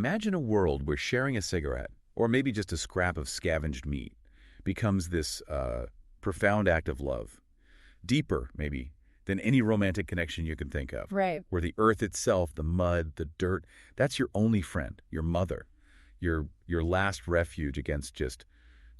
Imagine a world where sharing a cigarette, or maybe just a scrap of scavenged meat, becomes this profound act of love. Deeper, maybe, than any romantic connection you can think of. Right. Where the earth itself, the mud, the dirt, that's your only friend, your mother, your last refuge against just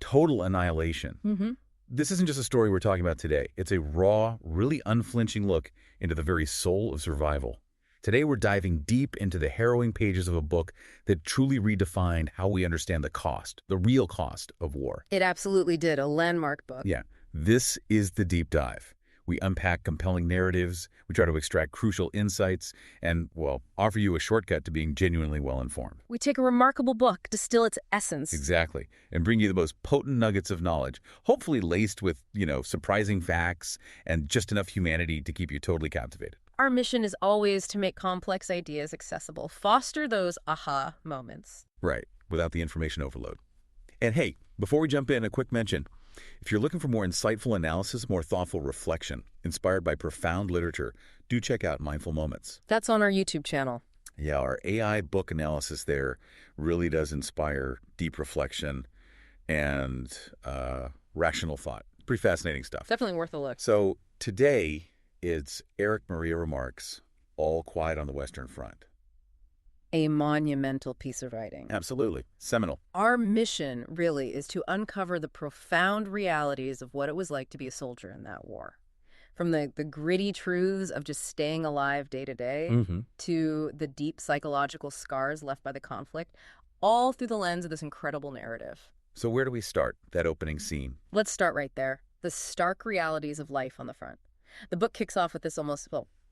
total annihilation. Mm-hmm. This isn't just a story we're talking about today. It's a raw, really unflinching look into the very soul of survival. Today we're diving deep into the harrowing pages of a book that truly redefined how we understand the cost, the real cost of war. It absolutely did. A landmark book. Yeah, this is the deep dive. We unpack compelling narratives, we try to extract crucial insights, and, well, offer you a shortcut to being genuinely well-informed. We take a remarkable book, distill its essence. Exactly, and bring you the most potent nuggets of knowledge, hopefully laced with, surprising facts and just enough humanity to keep you totally captivated. Our mission is always to make complex ideas accessible, foster those aha moments. Right, without the information overload. And hey, before we jump in, a quick mention. If you're looking for more insightful analysis, more thoughtful reflection, inspired by profound literature, do check out Mindful Moments. That's on our YouTube channel. Yeah, our AI book analysis there really does inspire deep reflection and rational thought. Pretty fascinating stuff. Definitely worth a look. So today, it's Erich Maria Remarque's All Quiet on the Western Front. A monumental piece of writing. Absolutely. Seminal. Our mission, really, is to uncover the profound realities of what it was like to be a soldier in that war. From the gritty truths of just staying alive day to day, to the deep psychological scars left by the conflict, all through the lens of this incredible narrative. So where do we start that opening scene? Let's start right there. The stark realities of life on the front. The book kicks off with this almost,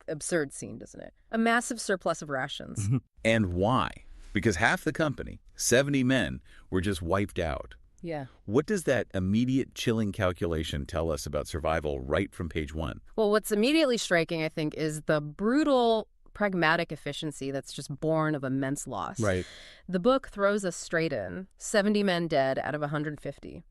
absurd scene, doesn't it? A massive surplus of rations. And why? Because half the company, 70 men, were just wiped out. Yeah. What does that immediate chilling calculation tell us about survival right from page 1? Well, what's immediately striking, I think, is the brutal, pragmatic efficiency that's just born of immense loss. Right. The book throws us straight in, 70 men dead out of 150.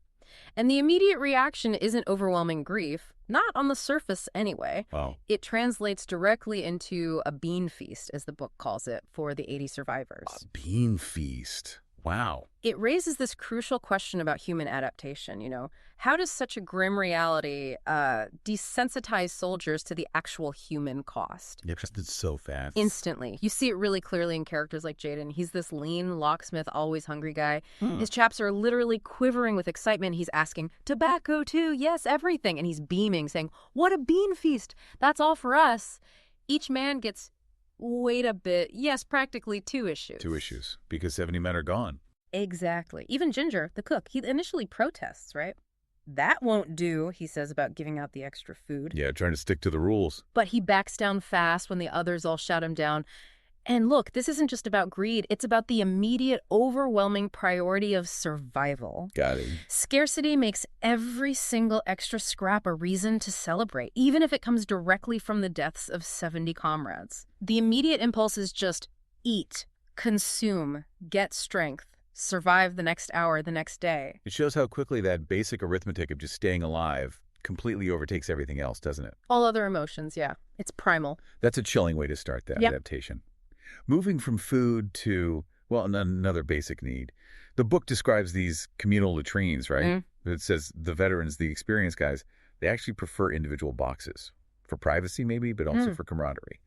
And the immediate reaction isn't overwhelming grief, not on the surface anyway. Wow. It translates directly into a bean feast, as the book calls it, for the 80 survivors. A bean feast. Wow. It raises this crucial question about human adaptation, How does such a grim reality desensitize soldiers to the actual human cost? Yep, it's so fast. Instantly. You see it really clearly in characters like Jaden. He's this lean, locksmith, always hungry guy. His chaps are literally quivering with excitement. He's asking, tobacco too, yes, everything. And he's beaming, saying, what a bean feast. That's all for us. Each man gets, wait a bit, yes, practically 2 issues. 2 issues, because 70 men are gone. Exactly. Even Ginger, the cook, he initially protests, right? That won't do, he says about giving out the extra food. Yeah, trying to stick to the rules. But he backs down fast when the others all shout him down. And look, this isn't just about greed. It's about the immediate, overwhelming priority of survival. Got it. Scarcity makes every single extra scrap a reason to celebrate, even if it comes directly from the deaths of 70 comrades. The immediate impulse is just eat, consume, get strength, survive the next hour, the next day. It shows how quickly that basic arithmetic of just staying alive completely overtakes everything else, doesn't it? All other emotions, yeah. It's primal. That's a chilling way to start that adaptation. Moving from food to, another basic need. The book describes these communal latrines, right? It says the veterans, the experienced guys, they actually prefer individual boxes. For privacy, maybe, but also for camaraderie.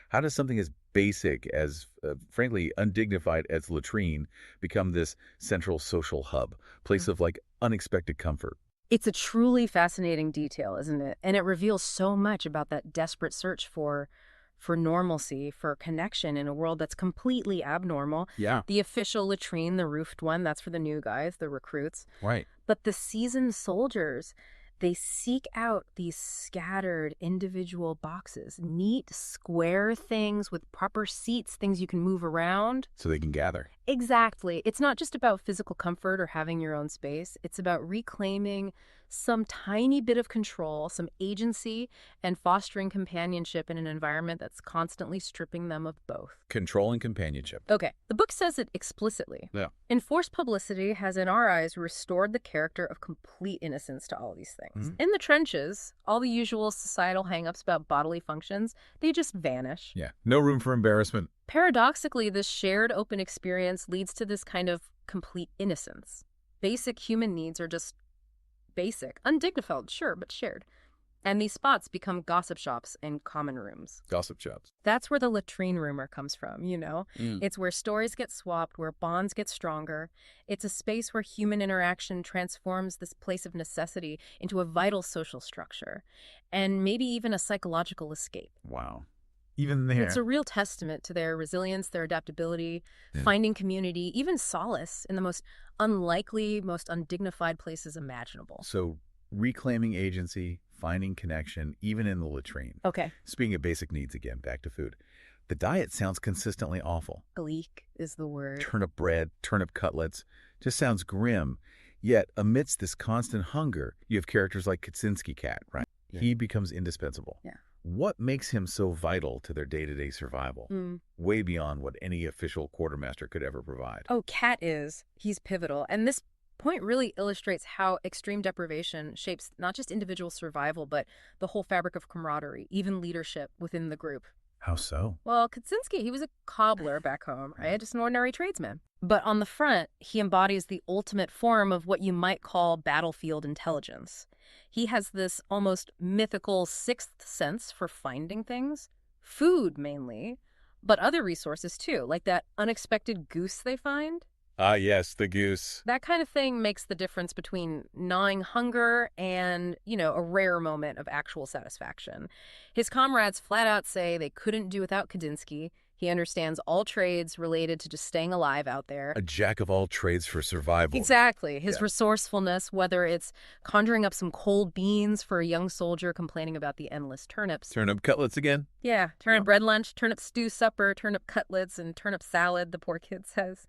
How does something as basic as, frankly, undignified as latrine become this central social hub, place of, unexpected comfort? It's a truly fascinating detail, isn't it? And it reveals so much about that desperate search for normalcy, for connection in a world that's completely abnormal. Yeah. The official latrine, the roofed one, that's for the new guys, the recruits. Right. But the seasoned soldiers, they seek out these scattered individual boxes, neat, square things with proper seats, things you can move around. So they can gather. Exactly. It's not just about physical comfort or having your own space. It's about reclaiming some tiny bit of control, some agency, and fostering companionship in an environment that's constantly stripping them of both. Control and companionship. Okay, the book says it explicitly. Yeah. Enforced publicity has, in our eyes, restored the character of complete innocence to all these things. In the trenches, all the usual societal hang-ups about bodily functions, they just vanish. Yeah. No room for embarrassment. Paradoxically, this shared open experience leads to this kind of complete innocence. Basic human needs are just basic, undignified, sure, but shared. And these spots become gossip shops and common rooms. Gossip shops. That's where the latrine rumor comes from, Mm. It's where stories get swapped, where bonds get stronger. It's a space where human interaction transforms this place of necessity into a vital social structure, and maybe even a psychological escape. Wow. Even there. It's a real testament to their resilience, their adaptability, finding community, even solace in the most unlikely, most undignified places imaginable. So reclaiming agency, finding connection, even in the latrine. Okay. Speaking of basic needs again, back to food. The diet sounds consistently awful. Bleak is the word. Turnip bread, turnip cutlets, just sounds grim. Yet, amidst this constant hunger, you have characters like Kaczynski Cat, right? Yeah. He becomes indispensable. Yeah. What makes him so vital to their day-to-day survival? Way beyond what any official quartermaster could ever provide. Oh, Cat he's pivotal. And this point really illustrates how extreme deprivation shapes not just individual survival, but the whole fabric of camaraderie, even leadership within the group. How so? Well, Kaczynski, he was a cobbler back home, right? Just an ordinary tradesman. But on the front, he embodies the ultimate form of what you might call battlefield intelligence. He has this almost mythical sixth sense for finding things, food mainly, but other resources too, like that unexpected goose they find. Ah, yes, the goose. That kind of thing makes the difference between gnawing hunger and, a rare moment of actual satisfaction. His comrades flat out say they couldn't do without Kaczynski. He understands all trades related to just staying alive out there. A jack of all trades for survival. Exactly. His resourcefulness, whether it's conjuring up some cold beans for a young soldier complaining about the endless turnips. Turnip cutlets again? Yeah, turnip bread lunch, turnip stew supper, turnip cutlets, and turnip salad, the poor kid says.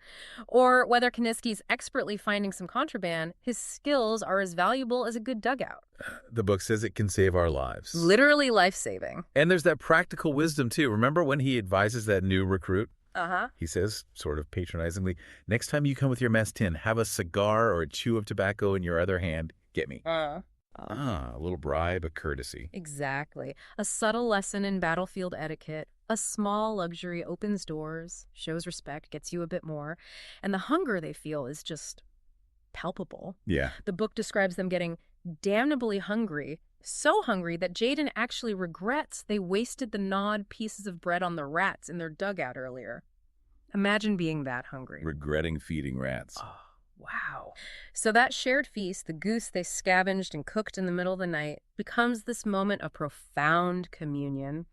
Or whether Kaczynski's expertly finding some contraband, his skills are as valuable as a good dugout. The book says it can save our lives. Literally life-saving. And there's that practical wisdom, too. Remember when he advises that new recruit? Uh-huh. He says, sort of patronizingly, next time you come with your mess tin, have a cigar or a chew of tobacco in your other hand. Get me. A little bribe, a courtesy. Exactly. A subtle lesson in battlefield etiquette. A small luxury opens doors, shows respect, gets you a bit more. And the hunger they feel is just palpable. Yeah. The book describes them getting damnably hungry, so hungry that Jaden actually regrets they wasted the gnawed pieces of bread on the rats in their dugout earlier. Imagine being that hungry. Regretting feeding rats. Oh, wow. So that shared feast, the goose they scavenged and cooked in the middle of the night, becomes this moment of profound communion.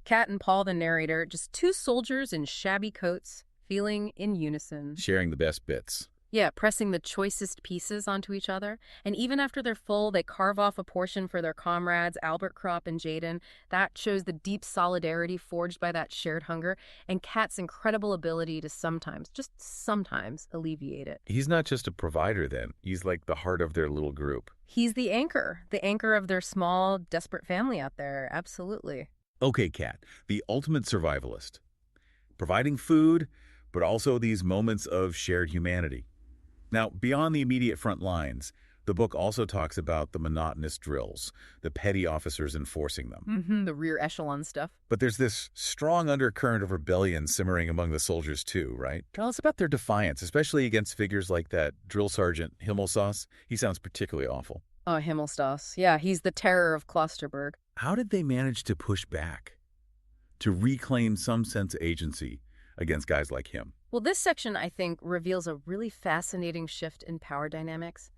Kat and Paul, the narrator, just two soldiers in shabby coats, feeling in unison. Sharing the best bits. Yeah, pressing the choicest pieces onto each other. And even after they're full, they carve off a portion for their comrades, Albert Kropp and Jaden. That shows the deep solidarity forged by that shared hunger, and Kat's incredible ability to sometimes, just sometimes, alleviate it. He's not just a provider then. He's like the heart of their little group. He's the anchor of their small, desperate family out there. Absolutely. Okay, Kat, the ultimate survivalist. Providing food, but also these moments of shared humanity. Now, beyond the immediate front lines, the book also talks about the monotonous drills, the petty officers enforcing them. The rear echelon stuff. But there's this strong undercurrent of rebellion simmering among the soldiers too, right? Tell us about their defiance, especially against figures like that drill sergeant Himmelsauce. He sounds particularly awful. Oh, Himmelsauce. Yeah, he's the terror of Klosterberg. How did they manage to push back, to reclaim some sense of agency against guys like him? Well, this section, I think, reveals a really fascinating shift in power dynamics.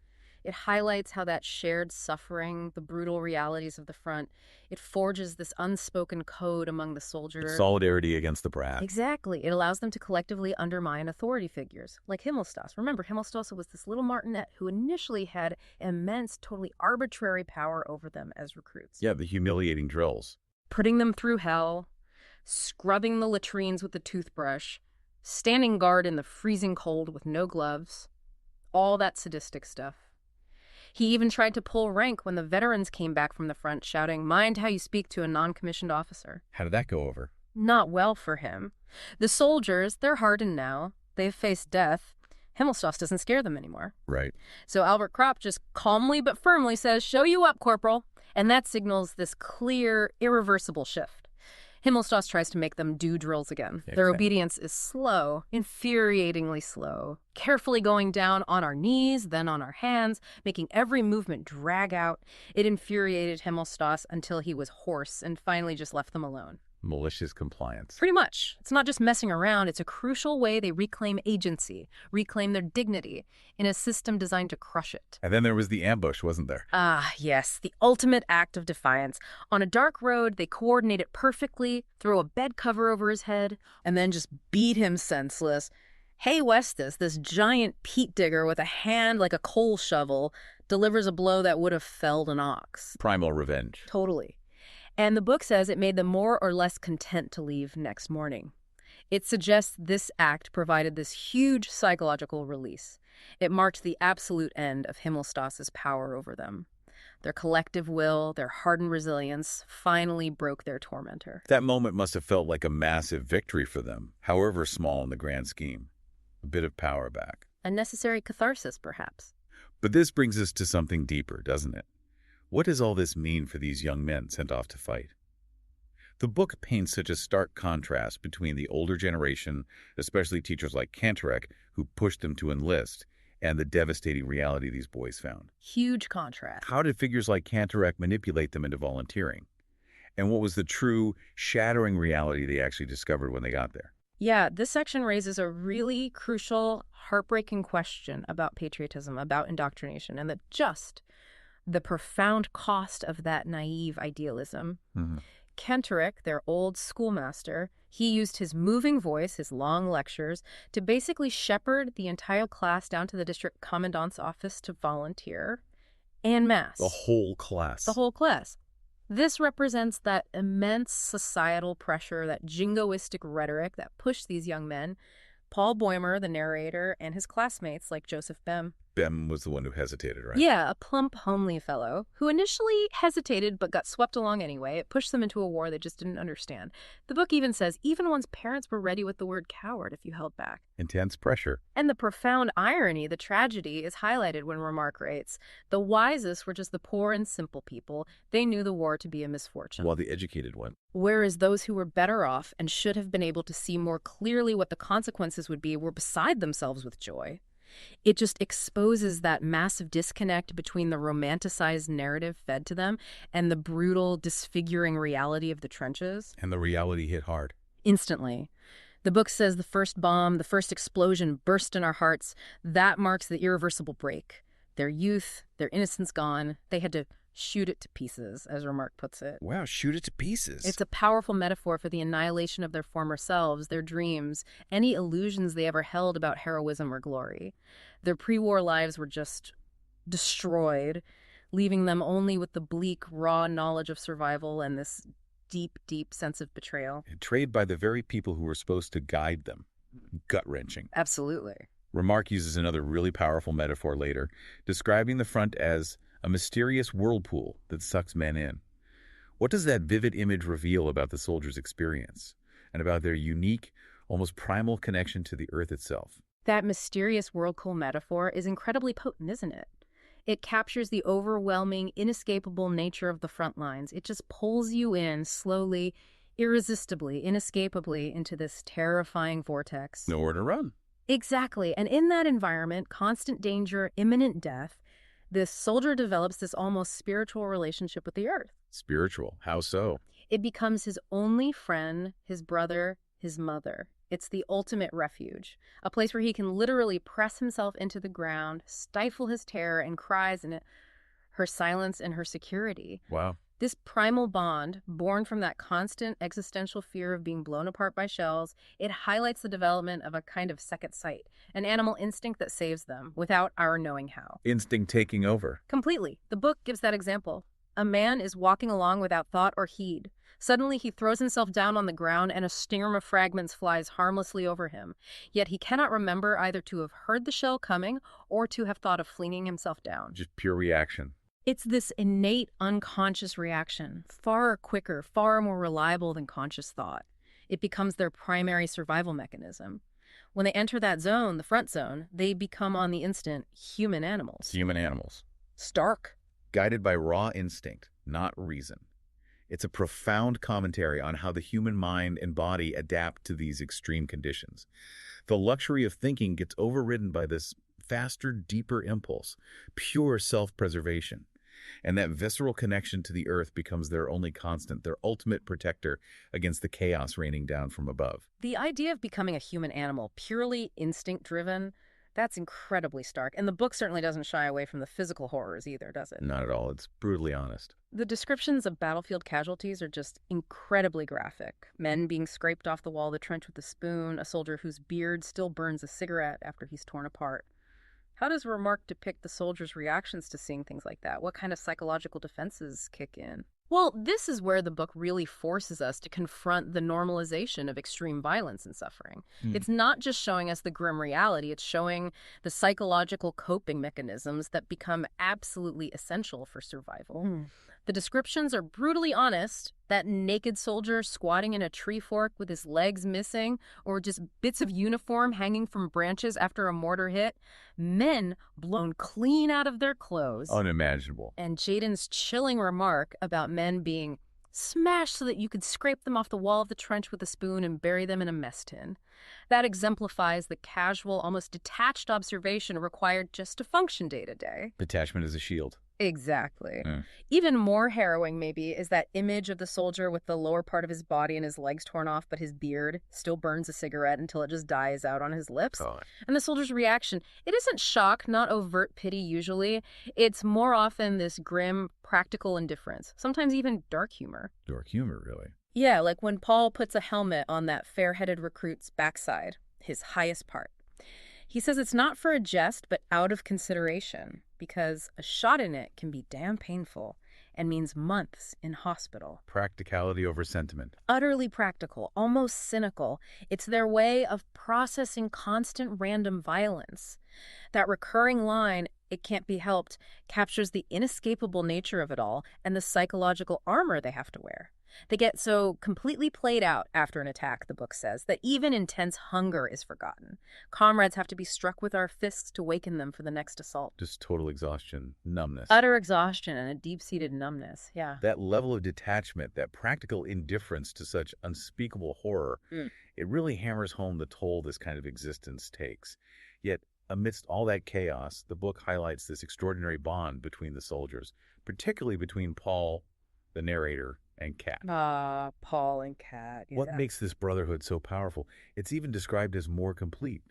It highlights how that shared suffering, the brutal realities of the front, it forges this unspoken code among the soldiers. Solidarity against the brat. Exactly. It allows them to collectively undermine authority figures, like Himmelsauce. Remember, Himmelsauce was this little martinet who initially had immense, totally arbitrary power over them as recruits. Yeah, the humiliating drills. Putting them through hell, scrubbing the latrines with a toothbrush, standing guard in the freezing cold with no gloves, all that sadistic stuff. He even tried to pull rank when the veterans came back from the front shouting, "Mind how you speak to a non-commissioned officer." How did that go over? Not well for him. The soldiers, they're hardened now. They've faced death. Himmelsauce doesn't scare them anymore. Right. So Albert Kropp just calmly but firmly says, "Show you up, Corporal." And that signals this clear, irreversible shift. Himmelstas tries to make them do drills again. Yeah, Their exactly. obedience is slow, infuriatingly slow, carefully going down on our knees, then on our hands, making every movement drag out. It infuriated Himmelstas until he was hoarse and finally just left them alone. Malicious compliance. Pretty much. It's not just messing around. It's a crucial way they reclaim agency, reclaim their dignity in a system designed to crush it. And then there was the ambush, wasn't there? Ah, yes, the ultimate act of defiance. On a dark road, they coordinate it perfectly, throw a bed cover over his head, and then just beat him senseless. Hey Westus, this giant peat digger with a hand like a coal shovel, delivers a blow that would have felled an ox. Primal revenge. Totally. And the book says it made them more or less content to leave next morning. It suggests this act provided this huge psychological release. It marked the absolute end of Himmelstas's power over them. Their collective will, their hardened resilience, finally broke their tormentor. That moment must have felt like a massive victory for them, however small in the grand scheme. A bit of power back. A necessary catharsis, perhaps. But this brings us to something deeper, doesn't it? What does all this mean for these young men sent off to fight? The book paints such a stark contrast between the older generation, especially teachers like Cantorek, who pushed them to enlist, and the devastating reality these boys found. Huge contrast. How did figures like Cantorek manipulate them into volunteering? And what was the true, shattering reality they actually discovered when they got there? Yeah, this section raises a really crucial, heartbreaking question about patriotism, about indoctrination, and the profound cost of that naive idealism. Cantorek, their old schoolmaster, he used his moving voice, his long lectures, to basically shepherd the entire class down to the district commandant's office to volunteer en masse. The whole class. The whole class. This represents that immense societal pressure, that jingoistic rhetoric that pushed these young men, Paul Boehmer, the narrator, and his classmates like Joseph Bem. Bem was the one who hesitated, right? Yeah, a plump, homely fellow who initially hesitated but got swept along anyway. It pushed them into a war they just didn't understand. The book even says even one's parents were ready with the word coward if you held back. Intense pressure. And the profound irony, the tragedy, is highlighted when Remarque writes, the wisest were just the poor and simple people. They knew the war to be a misfortune. While the educated one. Whereas those who were better off and should have been able to see more clearly what the consequences would be were beside themselves with joy. It just exposes that massive disconnect between the romanticized narrative fed to them and the brutal, disfiguring reality of the trenches. And the reality hit hard. Instantly. The book says the first bomb, the first explosion burst in our hearts. That marks the irreversible break. Their youth, their innocence gone. They had to shoot it to pieces, as Remarque puts it. Wow, shoot it to pieces. It's a powerful metaphor for the annihilation of their former selves, their dreams, any illusions they ever held about heroism or glory. Their pre-war lives were just destroyed, leaving them only with the bleak, raw knowledge of survival and this deep, deep sense of betrayal. Betrayed by the very people who were supposed to guide them. Gut-wrenching. Absolutely. Remarque uses another really powerful metaphor later, describing the front as a mysterious whirlpool that sucks men in. What does that vivid image reveal about the soldiers' experience and about their unique, almost primal connection to the earth itself? That mysterious whirlpool metaphor is incredibly potent, isn't it? It captures the overwhelming, inescapable nature of the front lines. It just pulls you in slowly, irresistibly, inescapably into this terrifying vortex. Nowhere to run. Exactly. And in that environment, constant danger, imminent death, this soldier develops this almost spiritual relationship with the earth. Spiritual? How so? It becomes his only friend, his brother, his mother. It's the ultimate refuge, a place where he can literally press himself into the ground, stifle his terror and cries in it, her silence and her security. Wow. This primal bond, born from that constant existential fear of being blown apart by shells, it highlights the development of a kind of second sight, an animal instinct that saves them without our knowing how. Instinct taking over. Completely. The book gives that example. A man is walking along without thought or heed. Suddenly he throws himself down on the ground and a storm of fragments flies harmlessly over him. Yet he cannot remember either to have heard the shell coming or to have thought of flinging himself down. Just pure reaction. It's this innate unconscious reaction, far quicker, far more reliable than conscious thought. It becomes their primary survival mechanism. When they enter that zone, the front zone, they become on the instant human animals. Human animals. Stark. Guided by raw instinct, not reason. It's a profound commentary on how the human mind and body adapt to these extreme conditions. The luxury of thinking gets overridden by this faster, deeper impulse, pure self-preservation. And that visceral connection to the earth becomes their only constant, their ultimate protector against the chaos raining down from above. The idea of becoming a human animal, purely instinct-driven, that's incredibly stark. And the book certainly doesn't shy away from the physical horrors either, does it? Not at all. It's brutally honest. The descriptions of battlefield casualties are just incredibly graphic. Men being scraped off the wall of the trench with a spoon, a soldier whose beard still burns a cigarette after he's torn apart. How does Remarque depict the soldiers' reactions to seeing things like that? What kind of psychological defenses kick in? Well, this is where the book really forces us to confront the normalization of extreme violence and suffering. It's not just showing us the grim reality, it's showing the psychological coping mechanisms that become absolutely essential for survival. The descriptions are brutally honest. That naked soldier squatting in a tree fork with his legs missing, or just bits of uniform hanging from branches after a mortar hit. Men blown clean out of their clothes. Unimaginable. And Jaden's chilling remark about men being smashed so that you could scrape them off the wall of the trench with a spoon and bury them in a mess tin. That exemplifies the casual, almost detached observation required just to function day to day. Detachment is a shield. Exactly. Even more harrowing, maybe, is that image of the soldier with the lower part of his body and his legs torn off, but his beard still burns a cigarette until it just dies out on his lips. And the soldier's reaction, it isn't shock, not overt pity usually. It's more often this grim, practical indifference, sometimes even dark humor. Dark humor, really? Yeah, like when Paul puts a helmet on that fair-headed recruit's backside, his highest part. He says it's not for a jest, but out of consideration, because a shot in it can be damn painful and means months in hospital. Practicality over sentiment. Utterly practical, almost cynical. It's their way of processing constant random violence. That recurring line, "it can't be helped," captures the inescapable nature of it all and the psychological armor they have to wear. They get so completely played out after an attack, the book says, that even intense hunger is forgotten. Comrades have to be struck with our fists to waken them for the next assault. Just total exhaustion, numbness. Utter exhaustion and a deep-seated numbness, yeah. That level of detachment, that practical indifference to such unspeakable horror, it really hammers home the toll this kind of existence takes. Yet, amidst all that chaos, the book highlights this extraordinary bond between the soldiers, particularly between Paul, the narrator, and Kat. Paul and Kat. Yeah. What makes this brotherhood so powerful? It's even described as more complete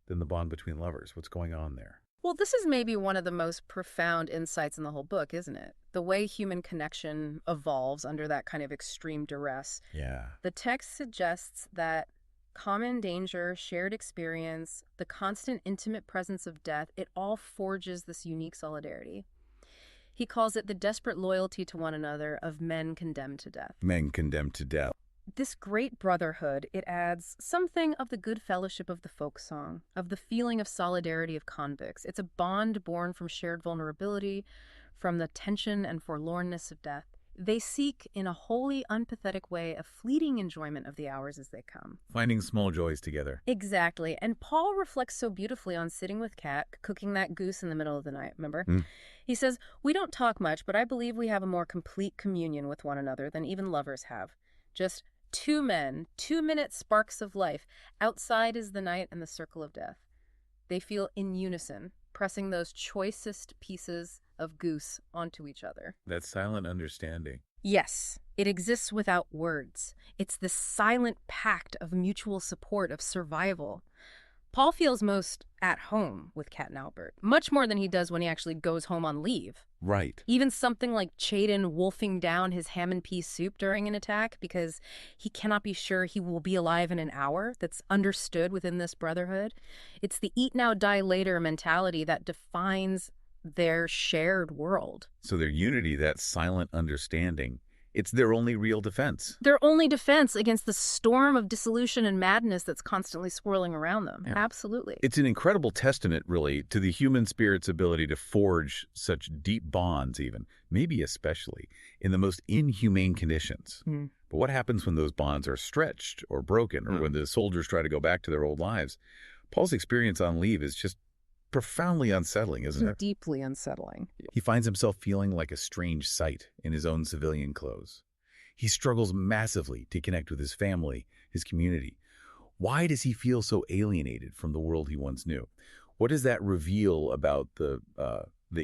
than the bond between lovers. What's going on there? Well, this is maybe one of the most profound insights in the whole book, isn't it? The way human connection evolves under that kind of extreme duress. Yeah. The text suggests that common danger, shared experience, the constant intimate presence of death, it all forges this unique solidarity. He calls it the desperate loyalty to one another of men condemned to death. Men condemned to death. This great brotherhood, it adds something of the good fellowship of the folk song, of the feeling of solidarity of convicts. It's a bond born from shared vulnerability, from the tension and forlornness of death. They seek, in a wholly unpathetic way, a fleeting enjoyment of the hours as they come. Finding small joys together. Exactly. And Paul reflects so beautifully on sitting with Kat, cooking that goose in the middle of the night, remember? He says, "We don't talk much, but I believe we have a more complete communion with one another than even lovers have. Just two men, 2-minute sparks of life. Outside is the night and the circle of death." They feel in unison, pressing those choicest pieces of goose onto each other. That silent understanding. Yes, it exists without words. It's this silent pact of mutual support, of survival. Paul feels most at home with Kat and Albert, much more than he does when he actually goes home on leave. Right. Even something like Chaden wolfing down his ham and pea soup during an attack because he cannot be sure he will be alive in an hour, that's understood within this brotherhood. It's the eat now, die later mentality that defines their shared world. So their unity, that silent understanding, it's their only real defense. Their only defense against the storm of dissolution and madness that's constantly swirling around them. Yeah. Absolutely. It's an incredible testament, really, to the human spirit's ability to forge such deep bonds even, maybe especially, in the most inhumane conditions. But what happens when those bonds are stretched or broken, or when the soldiers try to go back to their old lives? Paul's experience on leave is just profoundly unsettling, isn't it? Deeply unsettling. He finds himself feeling like a strange sight in his own civilian clothes. He struggles massively to connect with his family, his community. Why does he feel so alienated from the world he once knew? What does that reveal about the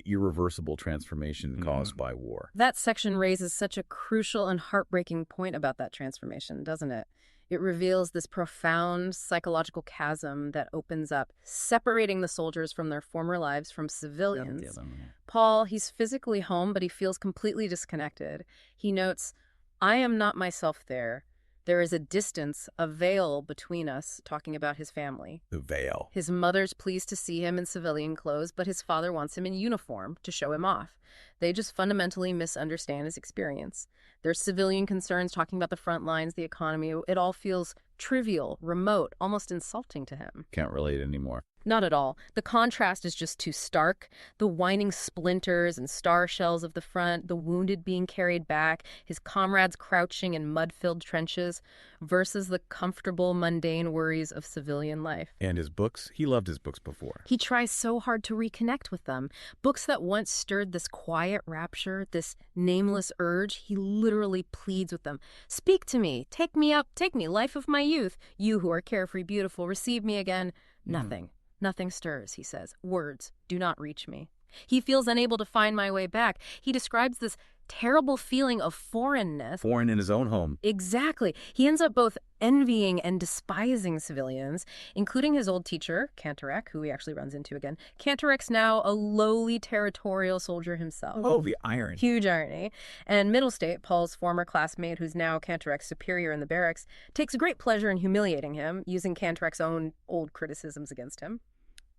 irreversible transformation caused by war? That section raises such a crucial and heartbreaking point about that transformation, doesn't it? It reveals this profound psychological chasm that opens up, separating the soldiers from their former lives from civilians. Paul, he's physically home, but he feels completely disconnected. He notes, "I am not myself there. There is a distance, a veil between us," talking about his family. The veil. His mother's pleased to see him in civilian clothes, but his father wants him in uniform to show him off. They just fundamentally misunderstand his experience. There's civilian concerns talking about the front lines, the economy. It all feels trivial, remote, almost insulting to him. Can't relate anymore. Not at all. The contrast is just too stark. The whining splinters and star shells of the front, the wounded being carried back, his comrades crouching in mud-filled trenches, versus the comfortable, mundane worries of civilian life. And his books? He loved his books before. He tries so hard to reconnect with them. Books that once stirred this quiet rapture, this nameless urge, he literally pleads with them. "Speak to me. Take me up. Take me, life of my youth. You who are carefree, beautiful, receive me again." Nothing. Nothing stirs, he says. Words do not reach me. He feels unable to find my way back. He describes this terrible feeling of foreignness. Foreign in his own home. Exactly. He ends up both envying and despising civilians, including his old teacher, Cantorek, who he actually runs into again. Cantorek's now a lowly territorial soldier himself. Oh, the irony. Huge irony. And Middlestate, Paul's former classmate, who's now Cantorek's superior in the barracks, takes great pleasure in humiliating him, using Cantorek's own old criticisms against him.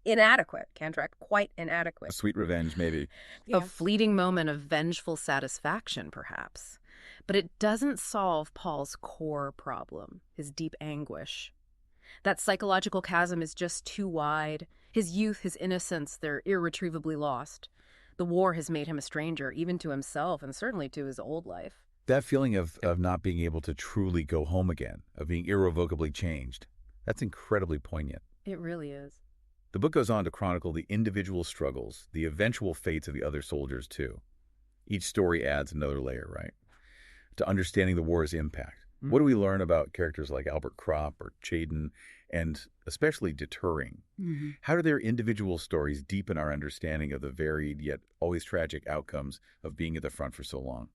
Inadequate, Cantorek, quite inadequate. A sweet revenge, maybe. A fleeting moment of vengeful satisfaction, perhaps. But it doesn't solve Paul's core problem, his deep anguish. That psychological chasm is just too wide. His youth, his innocence, they're irretrievably lost. The war has made him a stranger, even to himself and certainly to his old life. That feeling of not being able to truly go home again, of being irrevocably changed, that's incredibly poignant. It really is. The book goes on to chronicle the individual struggles, the eventual fates of the other soldiers, too. Each story adds another layer, right, to understanding the war's impact. What do we learn about characters like Albert Kropp or Chaden, and especially Deterring? How do their individual stories deepen our understanding of the varied yet always tragic outcomes of being at the front for so long?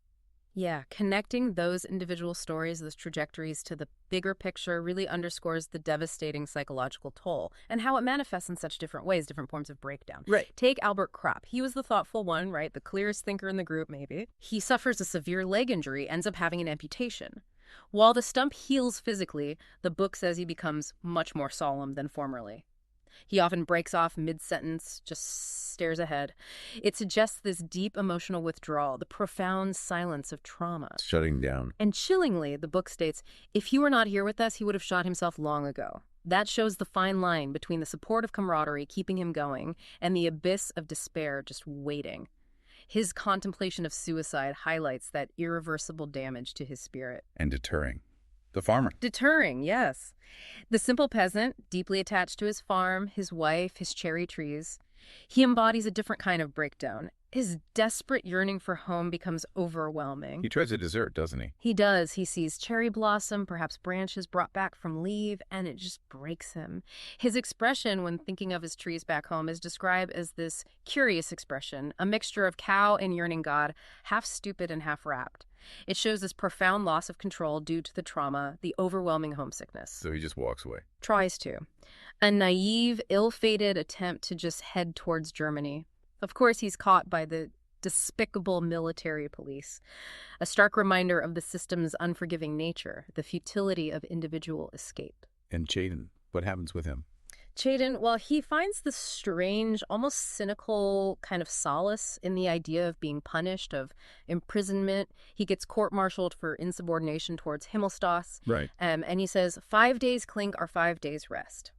Yeah, connecting those individual stories, those trajectories to the bigger picture really underscores the devastating psychological toll and how it manifests in such different ways, different forms of breakdown. Right. Take Albert Kropp. He was the thoughtful one, right? The clearest thinker in the group, maybe. He suffers a severe leg injury, ends up having an amputation. While the stump heals physically, the book says he becomes much more solemn than formerly. He often breaks off mid-sentence, just stares ahead. It suggests this deep emotional withdrawal, the profound silence of trauma. Shutting down. And chillingly, the book states, if he were not here with us, he would have shot himself long ago. That shows the fine line between the support of camaraderie keeping him going and the abyss of despair just waiting. His contemplation of suicide highlights that irreversible damage to his spirit. And Deterring. The farmer. Deterring, yes. The simple peasant, deeply attached to his farm, his wife, his cherry trees. He embodies a different kind of breakdown. His desperate yearning for home becomes overwhelming. He tries to desert, doesn't he? He does. He sees cherry blossom, perhaps branches brought back from leave, and it just breaks him. His expression when thinking of his trees back home is described as this curious expression, a mixture of cow and yearning God, half stupid and half rapt. It shows this profound loss of control due to the trauma, the overwhelming homesickness. So he just walks away. Tries to. A naive, ill-fated attempt to just head towards Germany. Of course, he's caught by the despicable military police. A stark reminder of the system's unforgiving nature, the futility of individual escape. And Chaden, what happens with him? Chaden, well, he finds this strange, almost cynical kind of solace in the idea of being punished, of imprisonment. He gets court-martialed for insubordination towards Himmelstas. Right. And he says, 5 days clink are 5 days rest.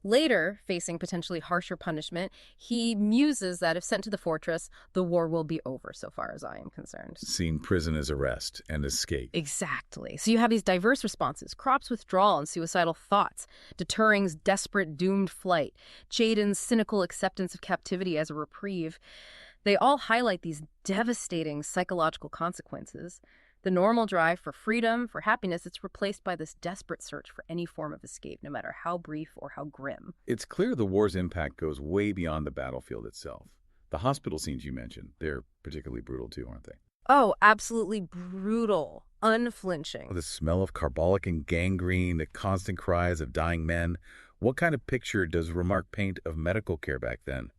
Later, facing potentially harsher punishment, he muses that if sent to the fortress, the war will be over, so far as I am concerned. Seeing prison as arrest and escape. Exactly. So you have these diverse responses: Kropp's withdrawal and suicidal thoughts, Deterring's desperate, doomed flight, Chaden's cynical acceptance of captivity as a reprieve. They all highlight these devastating psychological consequences. The normal drive for freedom, for happiness, it's replaced by this desperate search for any form of escape, no matter how brief or how grim. It's clear the war's impact goes way beyond the battlefield itself. The hospital scenes you mentioned, they're particularly brutal too, aren't they? Oh, absolutely brutal, unflinching. The smell of carbolic and gangrene, the constant cries of dying men. What kind of picture does Remarque paint of medical care back then?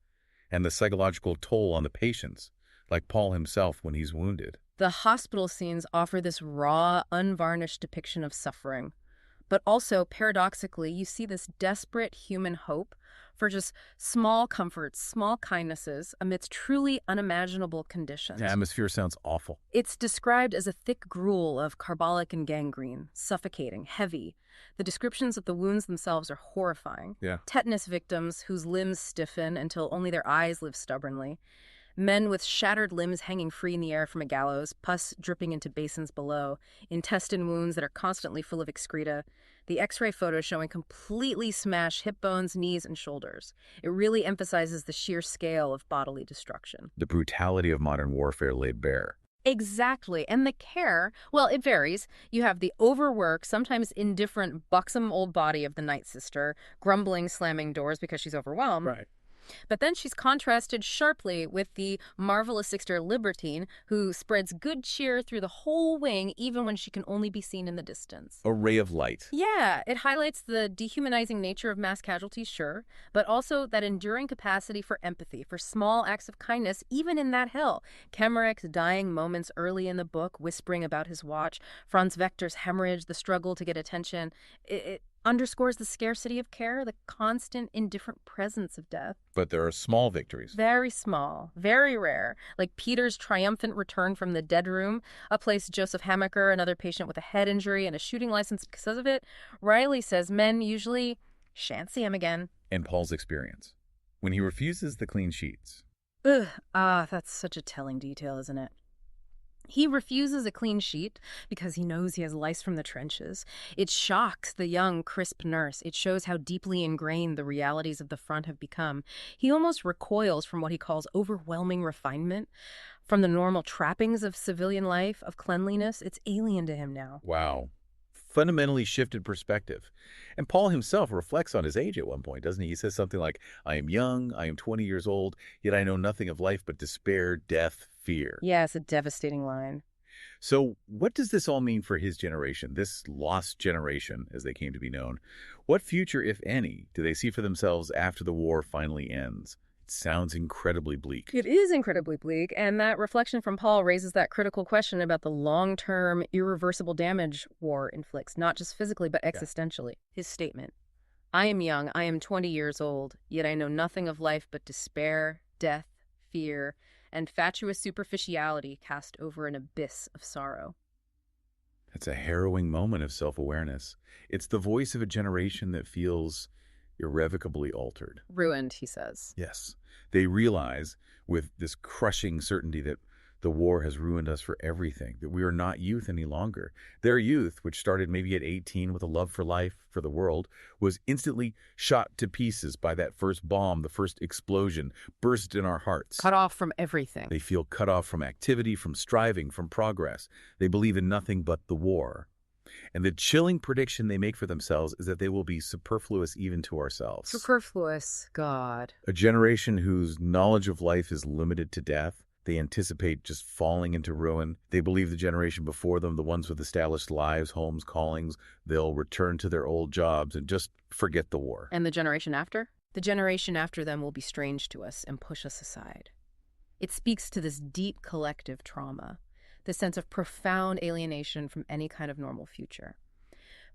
And the psychological toll on the patients, like Paul himself when he's wounded. The hospital scenes offer this raw, unvarnished depiction of suffering. But also, paradoxically, you see this desperate human hope for just small comforts, small kindnesses amidst truly unimaginable conditions. The atmosphere sounds awful. It's described as a thick gruel of carbolic and gangrene, suffocating, heavy. The descriptions of the wounds themselves are horrifying. Yeah. Tetanus victims whose limbs stiffen until only their eyes live stubbornly. Men with shattered limbs hanging free in the air from a gallows, pus dripping into basins below, intestine wounds that are constantly full of excreta. The X-ray photos showing completely smashed hip bones, knees, and shoulders. It really emphasizes the sheer scale of bodily destruction. The brutality of modern warfare laid bare. Exactly. And the care, well, it varies. You have the overworked, sometimes indifferent, buxom old body of the night sister, grumbling, slamming doors because she's overwhelmed. Right. But then she's contrasted sharply with the marvelous sister Libertine, who spreads good cheer through the whole wing, even when she can only be seen in the distance. A ray of light. Yeah, it highlights the dehumanizing nature of mass casualties, sure, but also that enduring capacity for empathy, for small acts of kindness, even in that hell. Kemmerich's dying moments early in the book, whispering about his watch, Franz Vector's hemorrhage, the struggle to get attention. It underscores the scarcity of care, the constant, indifferent presence of death. But there are small victories. Very small, very rare, like Peter's triumphant return from the dead room, a place Joseph Hamaker, another patient with a head injury and a shooting license because of it. Riley says men usually shan't see him again. And Paul's experience. When he refuses the clean sheets. Ugh, that's such a telling detail, isn't it? He refuses a clean sheet because he knows he has lice from the trenches. It shocks the young, crisp nurse. It shows how deeply ingrained the realities of the front have become. He almost recoils from what he calls overwhelming refinement, from the normal trappings of civilian life, of cleanliness. It's alien to him now. Wow. Fundamentally shifted perspective. And Paul himself reflects on his age at one point, doesn't he? He says something like, I am young, I am 20 years old, yet I know nothing of life but despair, death, fear. Yeah, it's a devastating line. So what does this all mean for his generation, this lost generation, as they came to be known? What future, if any, do they see for themselves after the war finally ends? It sounds incredibly bleak. It is incredibly bleak, and that reflection from Paul raises that critical question about the long-term, irreversible damage war inflicts, not just physically, but existentially. His statement, I am young, I am 20 years old, yet I know nothing of life but despair, death, fear, and fatuous superficiality cast over an abyss of sorrow. That's a harrowing moment of self-awareness. It's the voice of a generation that feels irrevocably altered. Ruined, he says. Yes. They realize with this crushing certainty that the war has ruined us for everything, that we are not youth any longer. Their youth, which started maybe at 18 with a love for life, for the world, was instantly shot to pieces by that first bomb, the first explosion, burst in our hearts. Cut off from everything. They feel cut off from activity, from striving, from progress. They believe in nothing but the war. And the chilling prediction they make for themselves is that they will be superfluous even to ourselves. Superfluous, God. A generation whose knowledge of life is limited to death. They anticipate just falling into ruin. They believe the generation before them, the ones with established lives, homes, callings, they'll return to their old jobs and just forget the war. And the generation after? The generation after them will be strange to us and push us aside. It speaks to this deep collective trauma, the sense of profound alienation from any kind of normal future.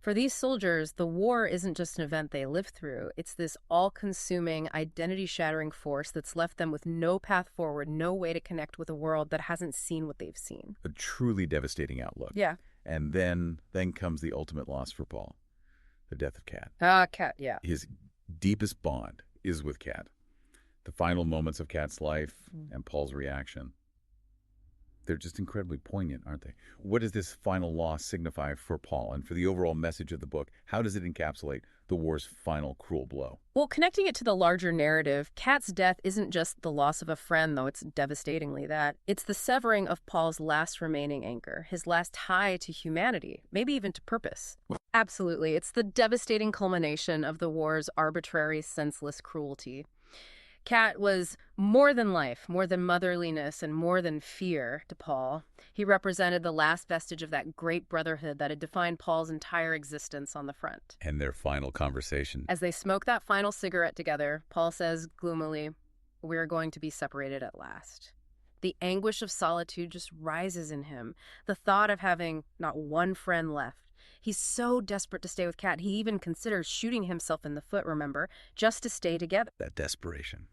For these soldiers, the war isn't just an event they live through. It's this all-consuming, identity-shattering force that's left them with no path forward, no way to connect with a world that hasn't seen what they've seen. A truly devastating outlook. Yeah. And then comes the ultimate loss for Paul, the death of Kat. Kat, yeah. His deepest bond is with Kat. The final moments of Kat's life and Paul's reaction. They're just incredibly poignant, aren't they? What does this final loss signify for Paul and for the overall message of the book? How does it encapsulate the war's final cruel blow? Well, connecting it to the larger narrative, Kat's death isn't just the loss of a friend, though it's devastatingly that. It's the severing of Paul's last remaining anchor, his last tie to humanity, maybe even to purpose. Absolutely. It's the devastating culmination of the war's arbitrary, senseless cruelty. Kat was more than life, more than motherliness, and more than fear to Paul. He represented the last vestige of that great brotherhood that had defined Paul's entire existence on the front. And their final conversation. As they smoke that final cigarette together, Paul says gloomily, "We're going to be separated at last." The anguish of solitude just rises in him. The thought of having not one friend left. He's so desperate to stay with Kat, he even considers shooting himself in the foot, remember, just to stay together. That desperation.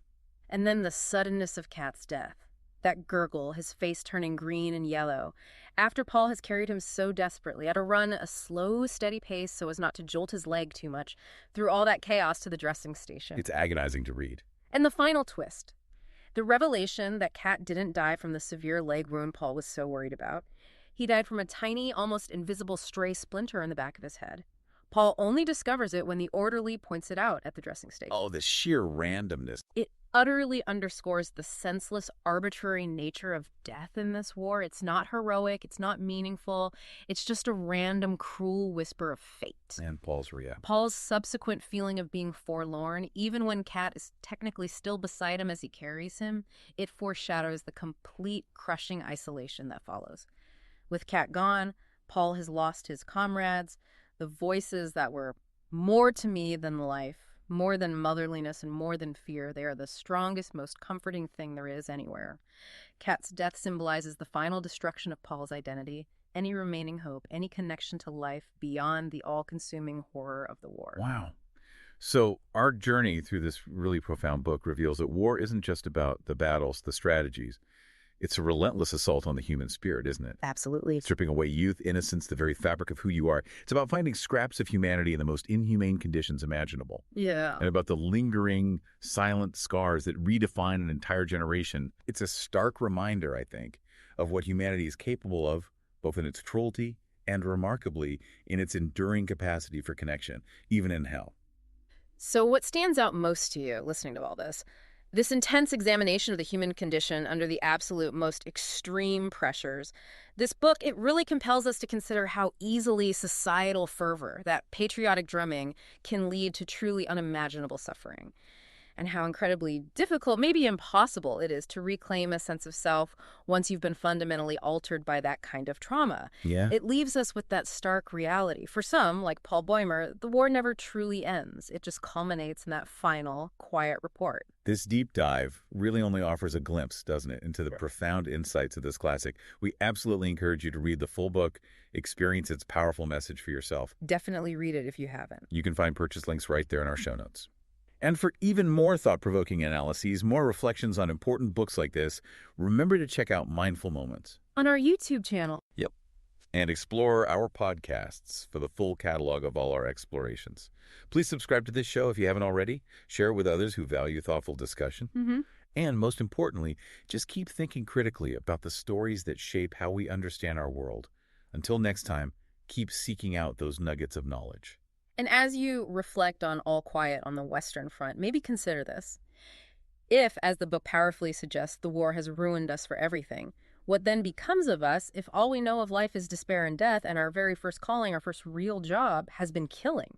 And then the suddenness of Kat's death. That gurgle, his face turning green and yellow. After Paul has carried him so desperately, at a run, a slow, steady pace so as not to jolt his leg too much, through all that chaos to the dressing station. It's agonizing to read. And the final twist. The revelation that Kat didn't die from the severe leg wound Paul was so worried about. He died from a tiny, almost invisible stray splinter in the back of his head. Paul only discovers it when the orderly points it out at the dressing station. Oh, the sheer randomness. It utterly underscores the senseless, arbitrary nature of death in this war. It's not heroic. It's not meaningful. It's just a random, cruel whisper of fate. And Paul's reaction. Paul's subsequent feeling of being forlorn, even when Kat is technically still beside him as he carries him, it foreshadows the complete, crushing isolation that follows. With Kat gone, Paul has lost his comrades, the voices that were more to me than life, more than motherliness and more than fear. They are the strongest, most comforting thing there is anywhere. Kat's death symbolizes the final destruction of Paul's identity, any remaining hope, any connection to life beyond the all-consuming horror of the war. Wow. So our journey through this really profound book reveals that war isn't just about the battles, the strategies. It's a relentless assault on the human spirit, isn't it? Absolutely. Stripping away youth, innocence, the very fabric of who you are. It's about finding scraps of humanity in the most inhumane conditions imaginable. Yeah. And about the lingering, silent scars that redefine an entire generation. It's a stark reminder, I think, of what humanity is capable of, both in its cruelty and, remarkably, in its enduring capacity for connection, even in hell. So what stands out most to you listening to all this? This intense examination of the human condition under the absolute most extreme pressures. This book, it really compels us to consider how easily societal fervor, that patriotic drumming, can lead to truly unimaginable suffering. And how incredibly difficult, maybe impossible, it is to reclaim a sense of self once you've been fundamentally altered by that kind of trauma. Yeah. It leaves us with that stark reality. For some, like Paul Boehmer, the war never truly ends. It just culminates in that final, quiet report. This deep dive really only offers a glimpse, doesn't it, into the profound insights of this classic. We absolutely encourage you to read the full book, experience its powerful message for yourself. Definitely read it if you haven't. You can find purchase links right there in our show notes. And for even more thought-provoking analyses, more reflections on important books like this, remember to check out Mindful Moments on our YouTube channel. Yep. And explore our podcasts for the full catalog of all our explorations. Please subscribe to this show if you haven't already. Share it with others who value thoughtful discussion. And most importantly, just keep thinking critically about the stories that shape how we understand our world. Until next time, keep seeking out those nuggets of knowledge. And as you reflect on All Quiet on the Western Front, maybe consider this. If, as the book powerfully suggests, the war has ruined us for everything, what then becomes of us if all we know of life is despair and death and our very first calling, our first real job, has been killing?